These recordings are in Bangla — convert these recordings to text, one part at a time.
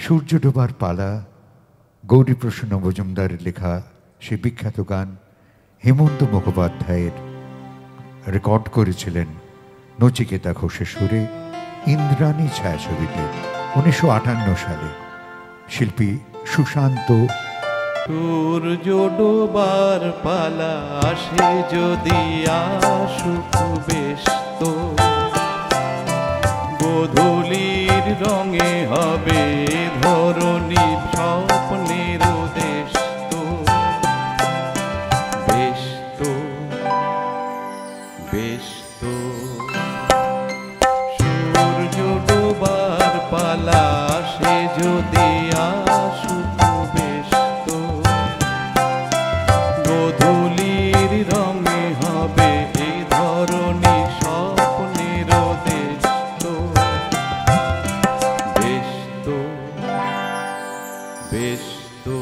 সূর্য ডোবার পালা, গৌরীপ্রসন্ন মজুমদারের লেখা সে বিখ্যাত গান হেমন্ত মুখোপাধ্যায়ের রেকর্ড করেছিলেন নচিকেতা ঘোষের সুরে ইন্দ্রাণী ছায়াছবিতে 1958 সালে। শিল্পী সুশান্ত। সূর্য ডোবার পালা আসে যদি আসুক বেশ তো, গোধূলির রঙে হবে ধরণী স্বপ্নের দেশ তো, বেশ তো বেশ তো। সূর্য ডোবার পালা আসে যদি আসুক বেশ তো, গোধূলির রঙে হবে এই ধরণী স্বপ্নের দেশ তো, বেশ তো বেশ তো।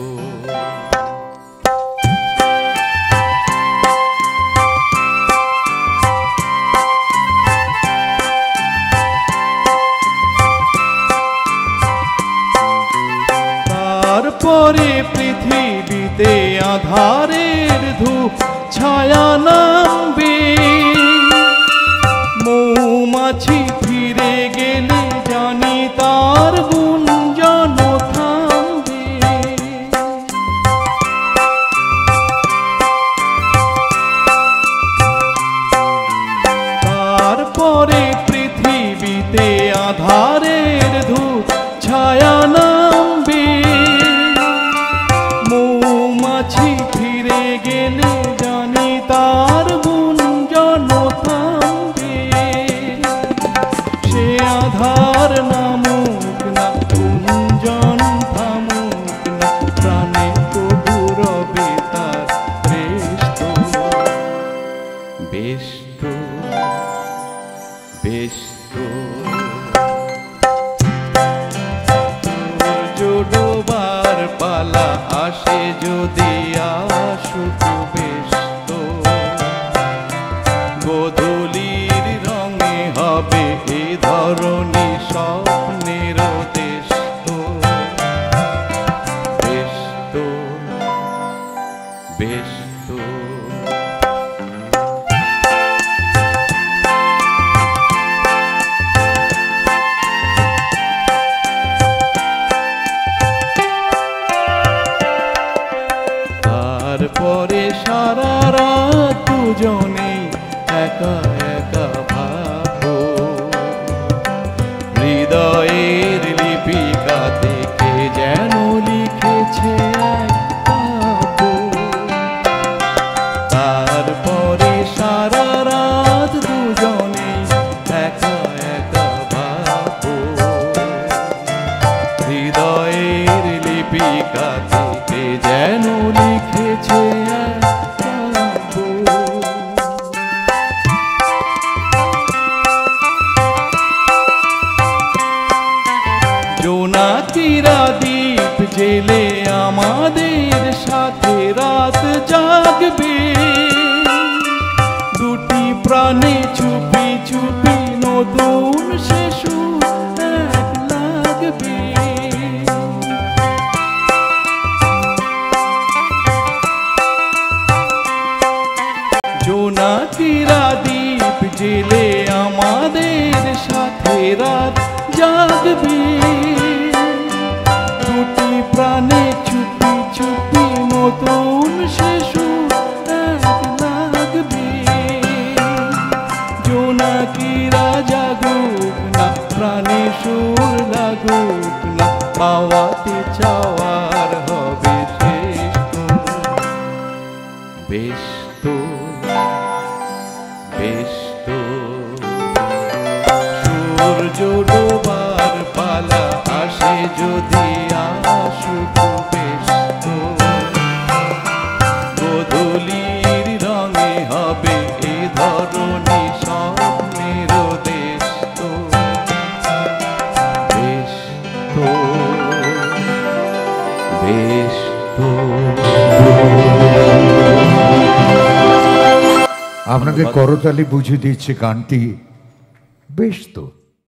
তারপরে পৃথিবীতে আধারের ধূপ ছায়া নামবে, মৌমাছি ফিরে গেলে জানি তার গুঞ্জন থামবে। তারপরে পৃথিবীতে আধারের ধূপ ছায়া নামবে, মৌমাছি ফিরে গেলে জানি তার গুঞ্জন থামবে। সে আধার নামুক না, গুঞ্জন থামুক না, প্রাণে তবু রবে তার বেশ তো, বেশ তো বেশ তো। সূর্য ডোবার পালা আসে যদি আসুক বেশ তো, গোধূলির রঙে হবে এ ধরণী স্বপ্নের দেশ তো, বেশ তো বেশ তো। তারপরে সারা রাত দুজনে একা একা ভাবো, হৃদয়ের লিপিকা থেকে যেন লিখেছে এক কাব্য। তারপরে সারা রাত দুজনে একা একা ভাবো, হৃদয়ের লিপিকা থেকে যেন লিখেছে এক কাব্য। জোনাকিরা দ্বীপ জেলে আমাদের সাথে রাত জাগবে, দুটি প্রাণে চুপি চুপি নতুন শিশু এক লাগবে। জোনাকিরা দ্বীপ জেলে আমাদের সাথে রাত জাগবে, দুটি প্রাণে চুপি চুপি নতুন শিশু এক লাগবে। জোনাকিরা জাগুক না, প্রাণে সুর লাগুক না, পাওয়াতে চাওয়ার হবে শেষ তো, বেশ তো বেশ তো। সূর্য ডোবার পালা আসে যদি আসুক বেশ তো, গোধূলির রঙে হবে এ ধরণী স্বপ্নের দেশ তো, বেশ তো বেশ তো। আপনাদের করতালি বুঝে দিচ্ছে গানটি বেশ তো।